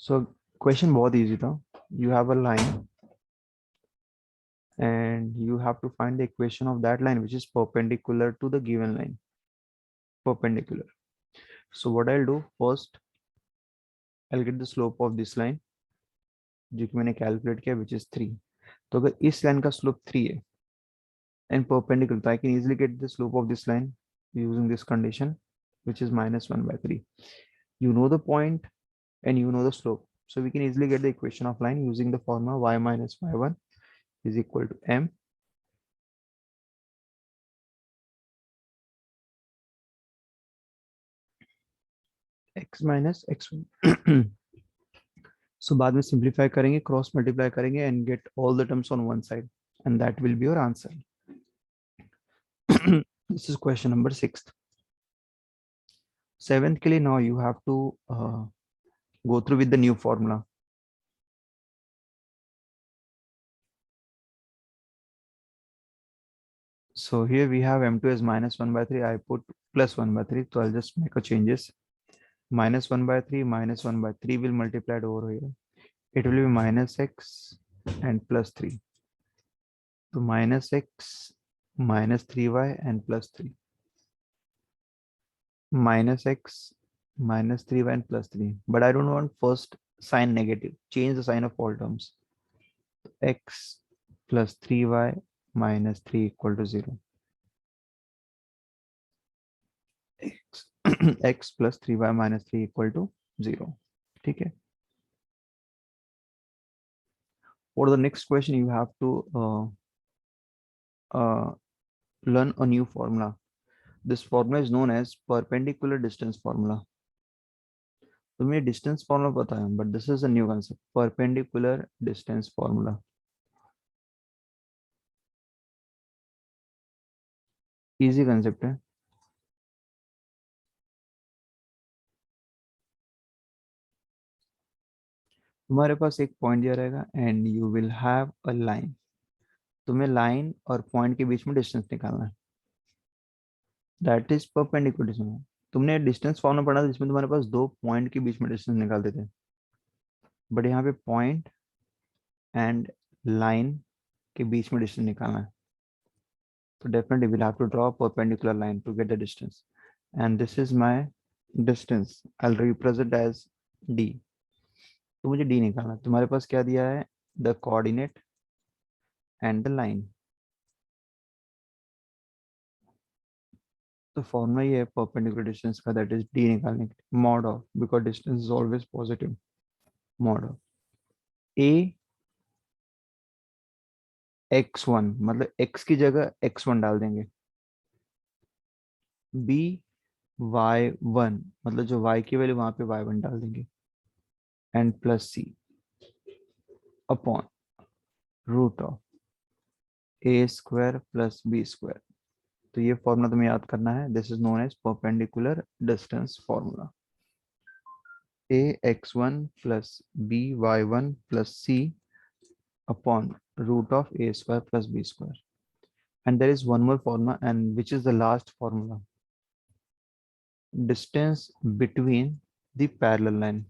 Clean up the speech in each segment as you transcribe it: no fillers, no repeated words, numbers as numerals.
So question बहुत easy था. You have a line and you have to find the equation of that line which is perpendicular to the given line. Perpendicular. So what I'll do first, I'll get the slope of this line जो कि मैंने calculate किया which is 3. तो अगर इस line का slope 3 है and perpendicular, तो I can easily get the slope of this line using this condition which is -1/3. You know the point and you know the slope. So we can easily get the equation of line using the formula y minus y1 is equal to m x minus x1. So बाद में simplify करेंगे, cross multiply करेंगे and get all the terms on one side and that will be your answer. This is question number 6. 7th के लिए now you have to go through with the new formula. So here we have m2 as -1/3. I put +1/3. So I'll just make a changes. -1/3 -1/3 will multiplied over here. It will be minus x and plus 3. So minus x minus 3y and plus 3. Minus x minus 3y and plus 3. But I don't want first sign negative. Change the sign of all terms. X plus 3y minus 3 equal to 0. X, x plus 3y minus 3 equal to 0. Okay. For the next question, you have to learn a new formula. This formula is known as perpendicular distance formula. तुम्हें distance formula पता है, but this is a new concept, perpendicular distance formula. Easy concept है. तुम्हारे पास एक point दिया रहेगा and you will have a line. तुम्हें line और पॉइंट के बीच में डिस्टेंस निकालना है. That is perpendicular distance. तुमने डिस्टेंस फॉर्मूला पढ़ा था जिसमें तुम्हारे पास दो पॉइंट के बीच में डिस्टेंस निकालते थे, बट यहाँ पे पॉइंट एंड लाइन के बीच में डिस्टेंस निकालना है. So definitely we'll have to draw a perpendicular line to get the distance. And this is my distance. I'll represent as d. तो मुझे d निकालना है. तुम्हारे पास क्या दिया है? The coordinate and the line. तो फॉर्मूला ये है perpendicular distance का, that is d निकालने के लिए, mod of, because distance is always positive, mod of a x1, मतलब x की जगह x1 डाल देंगे, b y1, मतलब जो y की वैल्यू वहां पे y1 डाल देंगे, and plus c upon root of a square plus b square. तो ये फॉर्मूला तुम्हें याद करना है. This is known as perpendicular distance formula. A x1 plus b y1 plus c upon root of a square plus b square. And there is one more formula, and which is the last formula. Distance between the parallel line.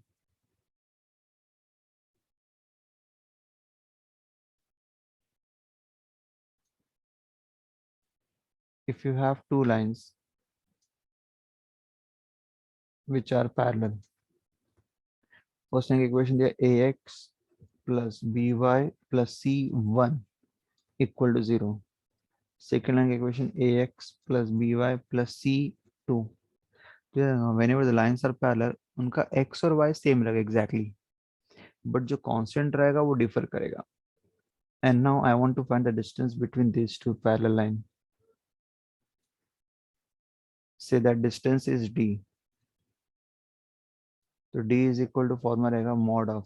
If you have two lines which are parallel, first equation there ax plus by plus c1 equal to 0. Second equation ax plus by plus c2. Whenever the lines are parallel, उनका x और y same रहेगा exactly, but जो constant रहेगा वो differ करेगा. And now I want to find the distance between these two parallel line. Say that distance is d. तो d is equal to formula रहेगा mod of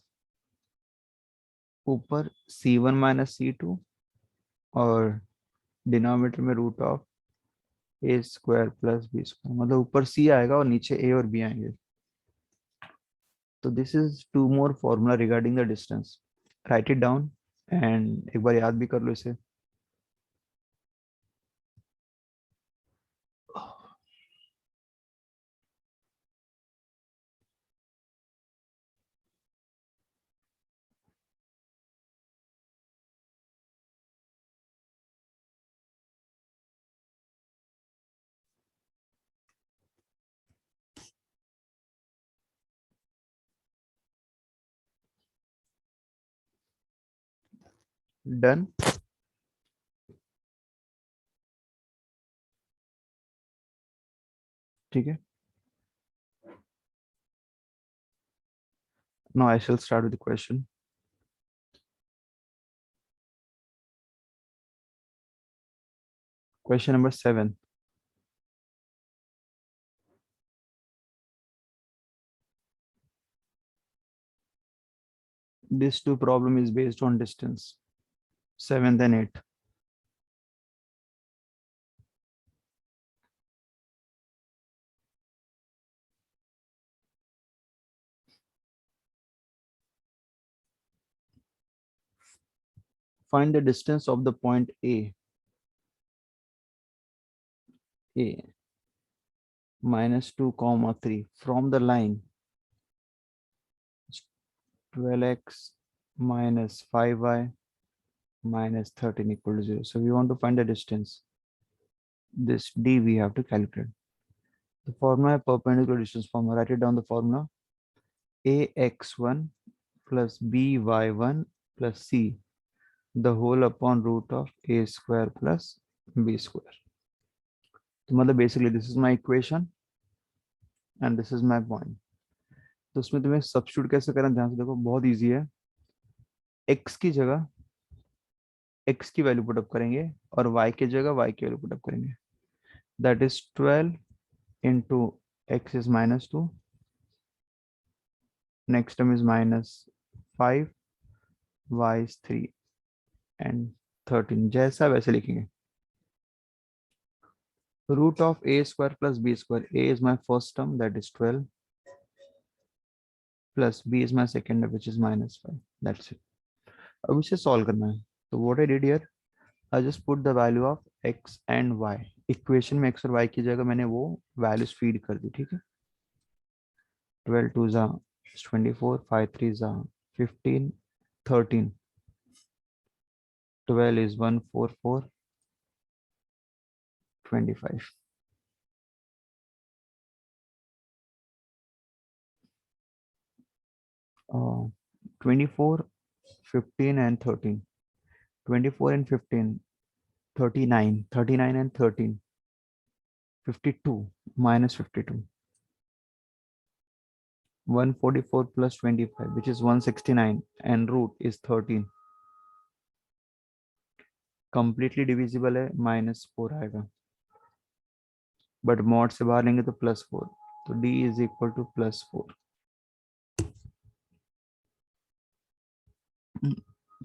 ऊपर c1 minus c2 और denominator में root of a square plus b square, मतलब ऊपर c आएगा और नीचे a और b आएंगे. तो this is two more formula regarding the distance. Write it down and एक बार याद भी कर लो इसे. डन. ठीक है. Now I shall start with the question. Question number 7. This two problem is based on distance. 7th and 8th. Find the distance of the point A minus 2 comma 3 from the line 12x minus 5y minus 13 equal to 0. So we want to find the distance. This d we have to calculate. The formula perpendicular distance formula. Write it down, the formula. ax1 plus by1 plus c the whole upon root of a square plus b square. तो मतलब basically this is my equation and this is my point. तो उसमें तुम्हें substitute कैसे करना, ध्यान से देखो, बहुत इजी है. x की जगह x की वैल्यू पुटअप करेंगे और y की जगह y की वैल्यू पुटअप करेंगे. That is 12 into x is minus 2. Next term is minus 5, y is 3 and 13. जैसा वैसे लिखेंगे. Root of a square plus b square. A is my first term, that is 12, plus b is my second term, which is minus 5. That's it. अब इसे solve करना है. तो what I did here, I just put the value of x and y. Equation में x और y की जगह मैंने वो values feed कर दी. ठीक है. 12 2 is 24, 5 3 is 15, 13. 12 is 144, 25. Uh, 24, 15 and 13. 24 and 15, 39. 39 and 13, 52 minus 52. 144 plus 25, which is 169, and root is 13. Completely divisible है, -4 आएगा. बट मॉड से बाहर लेंगे तो +4. तो d is equal to +4.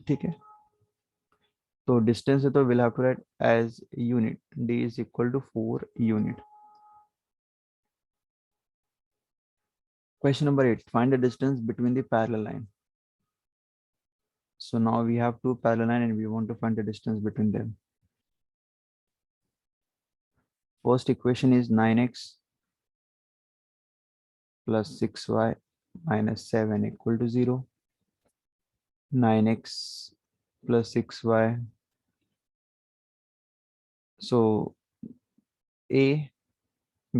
ठीक है. तो डिस्टेंस है तो will have to write as unit. d is equal to 4 unit. Question number 8. Find the distance between the parallel line. So now we have two parallel lines and we want to find the distance between them. First equation is 9x plus 6y minus 7 equal to 0. 9x plus 6y. So A,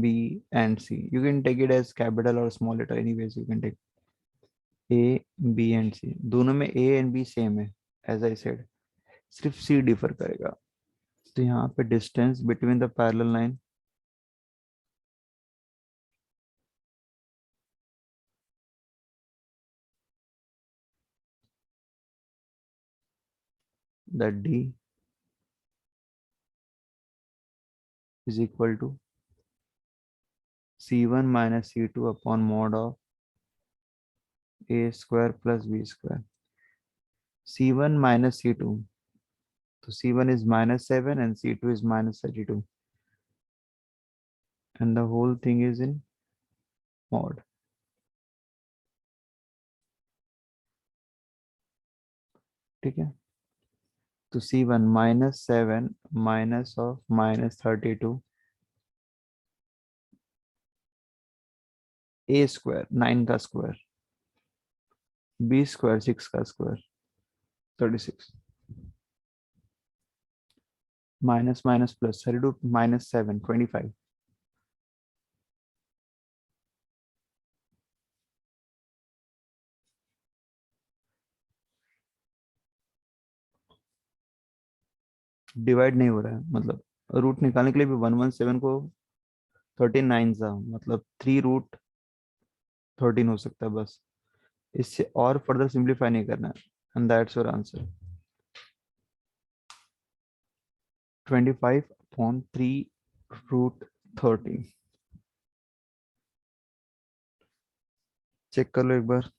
B and C. You can take it as capital or small letter. Anyways, you can take A, B and C. दोनों में A and B same है. As I said, सिर्फ C differ करेगा. तो यहाँ पे distance between the parallel line that D is equal to C1 minus C2 upon mod of A square plus B square. C1 minus C2. So C1 is minus 7 and C2 is minus 32. And the whole thing is in mod. ठीक है. तो C1 minus 7 minus of minus 32. A square 9 का square. B square 6 का square 36. Minus minus plus 32 minus 7 25. Divide नहीं हो रहा है, मतलब रूट निकालने के लिए भी 117 को 39 सा, मतलब 3√13 हो सकता है बस, इससे और फर्दर सिंप्लीफाई नहीं करना है। And that's your answer, 25/3√13। Check कर लो एक बार।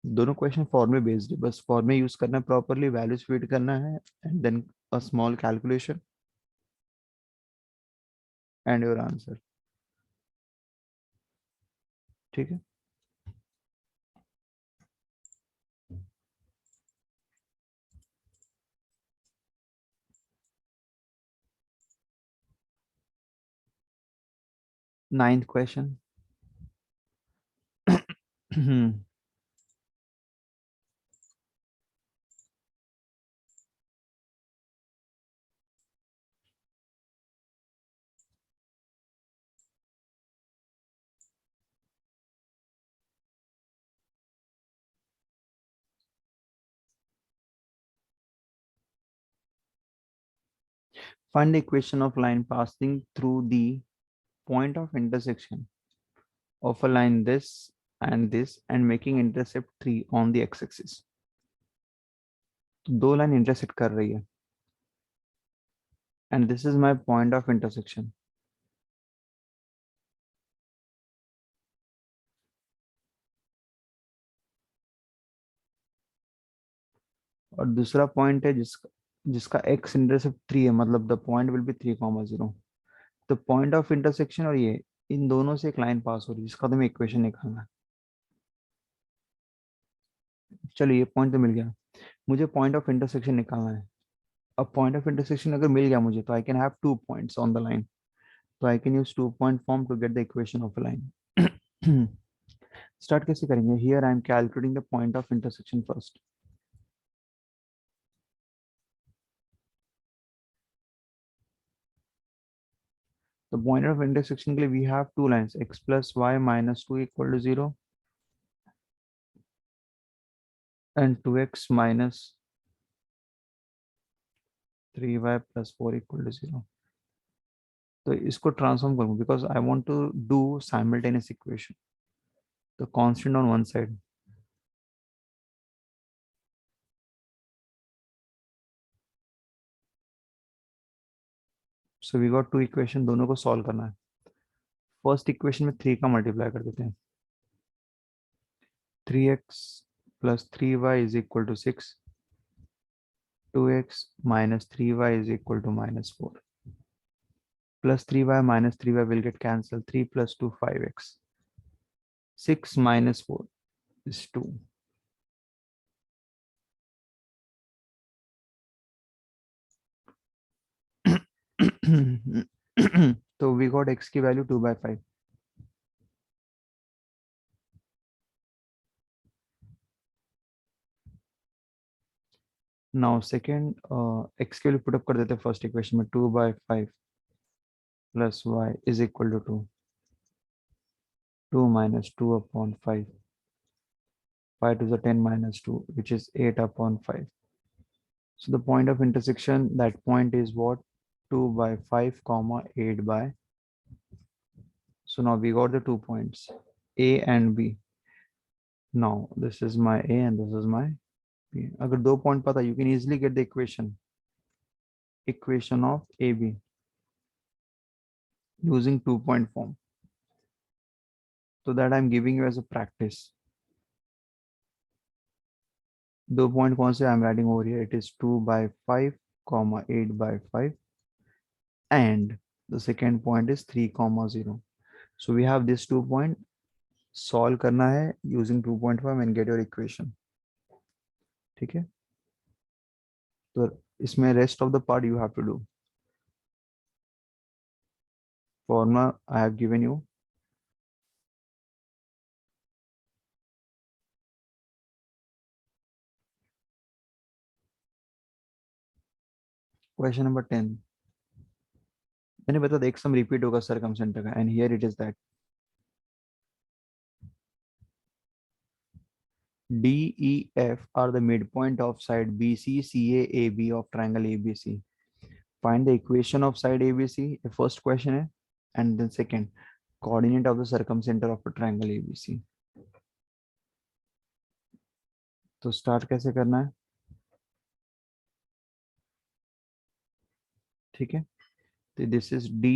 दोनों क्वेश्चन फॉर्म में बेस्ड है, बस फॉर्म में यूज करना है, प्रॉपरली वैल्यूज फीड करना है, and then a small calculation and your answer. ठीक है। 9th question. Find the equation of line passing through the point of intersection of a line this and making intercept 3 on the x-axis. तो दो line intersect कर रही है and this is my point of intersection. और दूसरा point है जिसका जिसका x इंटरसेप्ट 3 है, मतलब द पॉइंट विल बी 3,0। तो पॉइंट ऑफ इंटरसेक्शन और ये इन दोनों से एक लाइन पास हो रही है जिसका तुम्हें इक्वेशन निकालना है। चलो ये पॉइंट तो मिल गया, मुझे पॉइंट ऑफ इंटरसेक्शन निकालना है। अब पॉइंट ऑफ इंटरसेक्शन अगर मिल गया मुझे, तो I can have 2 points on the line, तो I can use 2 point form to get the equation of a line. Start कैसे करेंगे? Here I am calculating the point of intersection first. तो point of intersection के लिए we have two lines, x plus y minus 2 equal to 0 and 2x minus 3y plus 4 equal to 0। तो इसको transform करूंगा because I want to do simultaneous equation, तो constant on one side. So we got two equation, दोनों को solve करना है। First equation में 3 का मल्टीप्लाई कर देते हैं, 3x plus 3y is equal to 6, 2x minus 3y is equal to minus 4. Plus 3y minus 3y will get cancelled. 3 plus 2, 5x. 6 minus 4 is 2. So we got x की value 2/5. Now second x के लिए put up कर देते हैं first equation में 2/5 plus y is equal to 2. 2 minus 2 upon 5. 5 to the 10 minus 2, which is 8 upon 5. So the point of intersection, that point is what? 2/5 comma 8/. So now we got the 2 points A and B. Now this is my A and this is my B. अगर 2 point पता, you can easily get the equation of AB using 2 point form. So that I'm giving you as a practice. 2 point कौन से I'm writing over here? It is 2/5 comma 8/5, and the second point is 3,0. So we have this 2 point. Solve करना है using 2 point form and get your equation. ठीक है, तो इसमें rest of the part you have to do. Formula I have given you. Question number 10. मैंने बता एक सम repeat होगा सर्कमसेंटर का, and here it is that DEF are the midpoint of side BC CA AB of triangle ABC. Find the equation of side ABC. The first question है, and then second, coordinate of the circumcenter of a triangle ABC. तो start कैसे करना है? ठीक है, तो this is D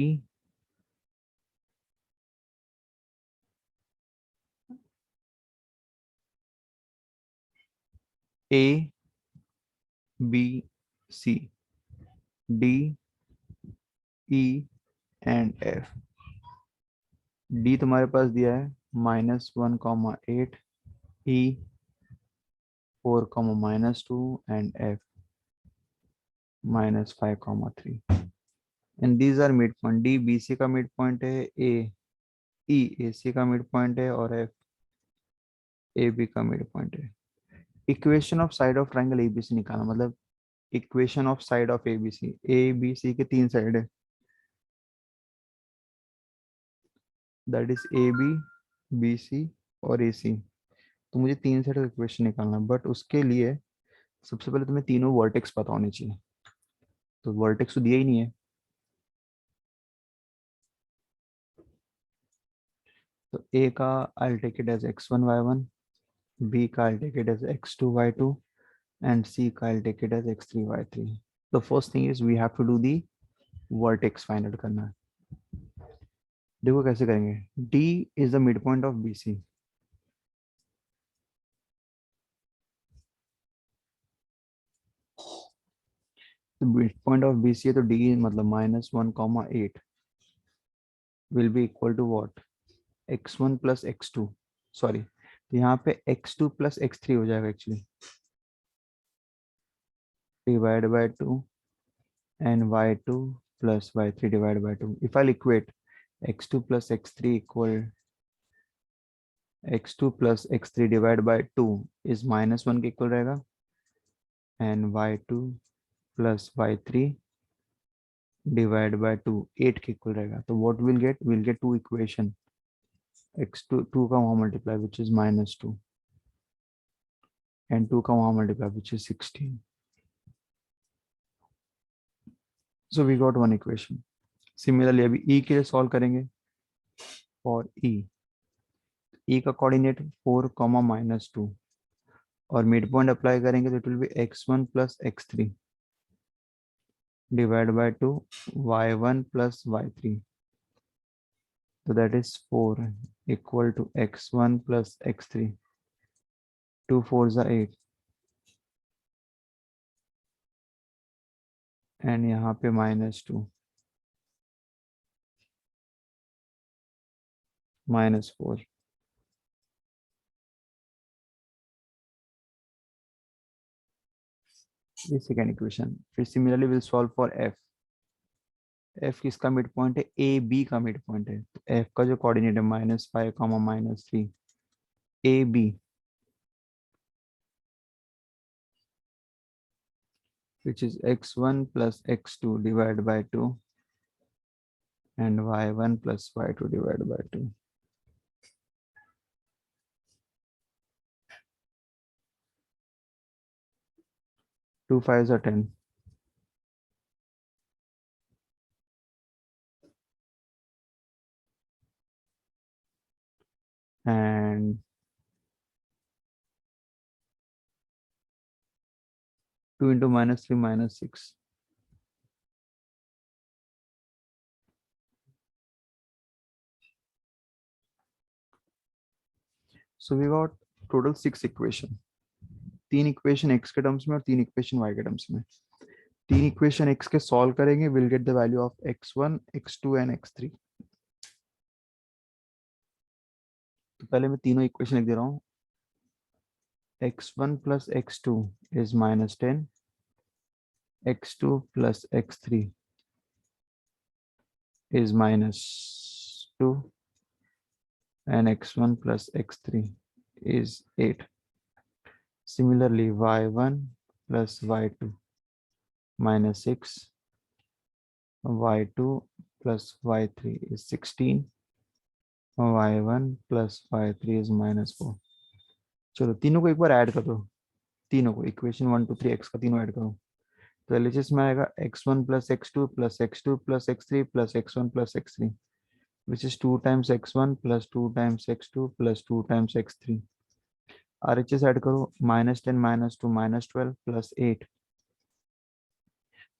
A B C D E and F. D तुम्हारे पास दिया है -1,8, E 4, -2 and F -5,3. And these are mid point. D BC का मिड पॉइंट है, A E AC का मिड पॉइंट है, और F AB का मिड पॉइंट है. Equation of side of triangle ABC निकालना, मतलब equation of side of ABC. ABC के 3 साइड है, दैट इज AB BC और AC. तो मुझे 3 साइड का इक्वेशन निकालना, बट उसके लिए सबसे पहले तुम्हें तीनों वर्टेक्स पता होने चाहिए. तो वर्टेक्स तो दिया ही नहीं है, तो A का I'll take it as x1 y1, B का I'll take it as x2 y2, and C का I'll take it as x3 y3. The first thing is we have to do the vertex find out करना है. देखो कैसे करेंगे. D is the midpoint of BC. तो midpoint of BC है, तो D मतलब -1,8 will be equal to what? x1 plus x2. Sorry, तो यहाँ पे x2 plus x3 हो जाएगा actually, divide by 2 and y2 plus y3 divided by 2. If I'll equate x2 plus x3 equal x2 plus x3 divided by 2 is -1 के equal रहेगा, and y2 plus y3 divided by 2 8 के equal रहेगा. तो what we'll get two equation, x2 2 का वहाँ multiply which is -2, and 2 का वहाँ multiply which is 16. So we got one equation. Similarly अभी E के लिए solve करेंगे. For E का कोऑर्डिनेट 4, -2, और मिड पॉइंट अप्लाई करेंगे तो it will be x1 plus x3 divide by 2 y1 plus y3. तो that is 4 equal to x1 plus x3. 2 4s are 8, and यहाँ पे -2 -4. ये सेकेंड इक्वेशन. फिर similarly will solve for f. f किसका mid point है? A B का mid point है, तो f का जो कोऑर्डिनेट है -5, -3, A B, which is x1 plus x2 divided by 2 and y1 plus y2 divided by 2. 2 5s are 10. And 2 into -3 -6. So we got total 6 equation. 3 equation x के terms में और 3 equation y के terms में. 3 equation x के solve करेंगे, will get the value of x1 x2 and x3. तो पहले मैं तीनों इक्वेशन लिख दे रहा हूँ. x1 plus x2 is -10, x2 plus x3 is -2, and x1 plus x3 is 8. Similarly, y1 plus y2 -6, y2 plus y3 is 16, y1 plus y3 is -4. चलो तीनों को एक बार ऐड कर दो, तीनों को इक्वेशन 1 2 3 x का तीनों ऐड करो। तो एलएचएस में आएगा x1 plus x2 plus x2 plus x3 plus x1 plus x3, which is 2 times x1 plus 2 times x2 plus 2 times x3। RHS add करो, -10 -2 -12 plus 8,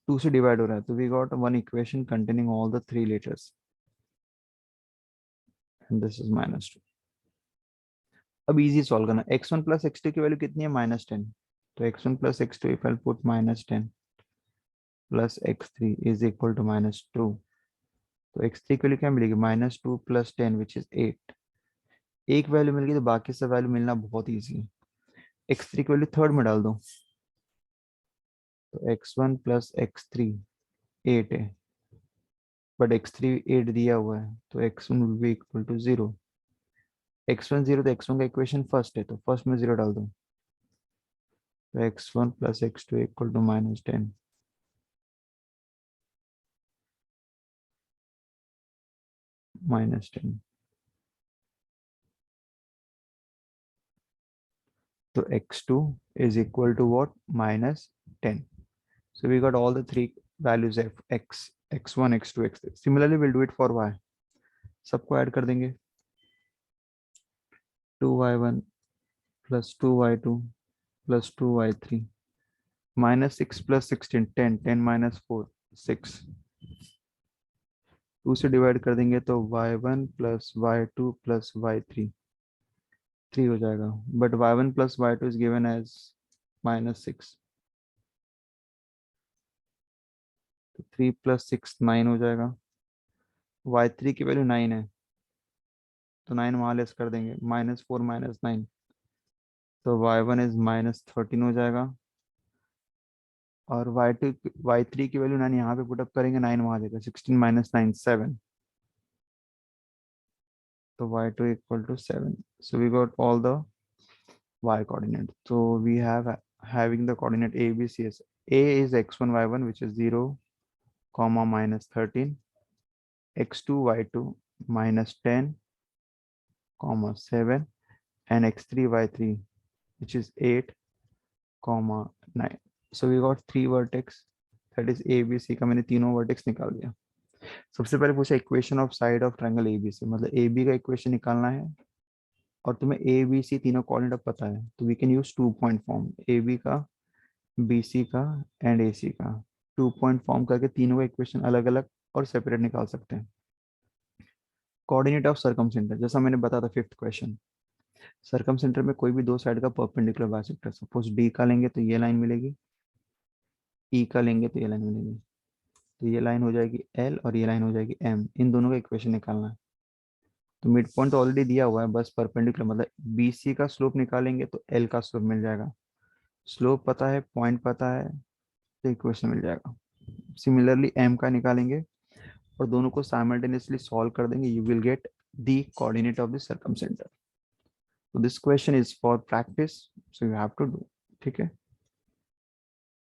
2 से डिवाइड हो रहा है, तो we got one equation containing all the 3 letters and this is -2। अब easy solve करना, x1 plus x2 की value कितनी है, -10, तो x1 plus x2 if I'll put -10 plus x3 is equal to -2, तो x3 की वैल्यू क्या मिलेगी, -2 plus 10 which is 8। एक वैल्यू मिल गई तो बाकी सब वैल्यू मिलना बहुत ईजी है। x3 की वैल्यू थर्ड में डाल दो, तो x1 plus x3 8 है, बट x3 8 दिया हुआ है, तो x1 will be equal to 0। x1 0, तो x1 का इक्वेशन फर्स्ट है, तो फर्स्ट में 0 डाल दो, तो x1 plus x2 equal to -10। -10, so x2 is equal to what, -10। So we got all the three values of x, x1, x2, x3। Similarly we'll do it for y, सबको add कर देंगे, 2y1 plus 2y2 plus 2y3 -6 plus 16 10, 10 minus 4 6, 2 से divide कर देंगे तो y1 plus y2 plus y3 3 हो जाएगा, but y1 plus y2 is given as -6, तो 3 plus 6 9 हो जाएगा। y3 की वैल्यू 9 है, तो 9 वहां लेस कर देंगे, -4 -9, तो y1 इज -13 हो जाएगा। और y2 y3 की वैल्यू 9 यहाँ पे पुटअप करेंगे, 9 वहां देगा, 16 -9 7, तो y2 equal to 7। So we got all the y coordinate, so we have having the coordinate a b c as a is x1 y1 which is 0 comma -13, x2 y2 -10 comma 7, and x3 y3 which is 8 comma 9। So we got 3 vertex, that is a b c का मैंने तीनों vertex निकाल दिया। सबसे पहले पूछा equation of side of triangle A B C, मतलब A B का इक्वेशन निकालना है और तुम्हें ए बी सी तीनों कोऑर्डिनेट पता है, तो we can use 2 point form, A B का, बी सी का एंड ए सी का। 2 पॉइंट फॉर्म करके तीनों का इक्वेशन अलग अलग और सेपरेट निकाल सकते हैं। कोऑर्डिनेट ऑफ सर्कम सेंटर, जैसा मैंने बताया था फिफ्थ क्वेश्चन, सर्कम सेंटर में कोई भी दो साइड का परपेंडिकुलर बाइसेक्टर, सपोज डी का लेंगे तो ये लाइन मिलेगी, ई का लेंगे तो ये लाइन मिलेगी, तो ये लाइन हो जाएगी एल और ये लाइन हो जाएगी एम, इन दोनों का इक्वेशन निकालना है। तो मिड पॉइंट तो ऑलरेडी दिया हुआ है, बस परपेंडिकुलर मतलब बीसी का स्लोप निकालेंगे तो एल का स्लोप मिल जाएगा, स्लोप पता है, पॉइंट पता है, तो इक्वेशन मिल जाएगा। सिमिलरली एम का निकालेंगे और दोनों को साइमल्टेनियसली सॉल्व कर देंगे, you will get the coordinate of the circumcentre. तो this question is for practice, so you have to do, ठीक है।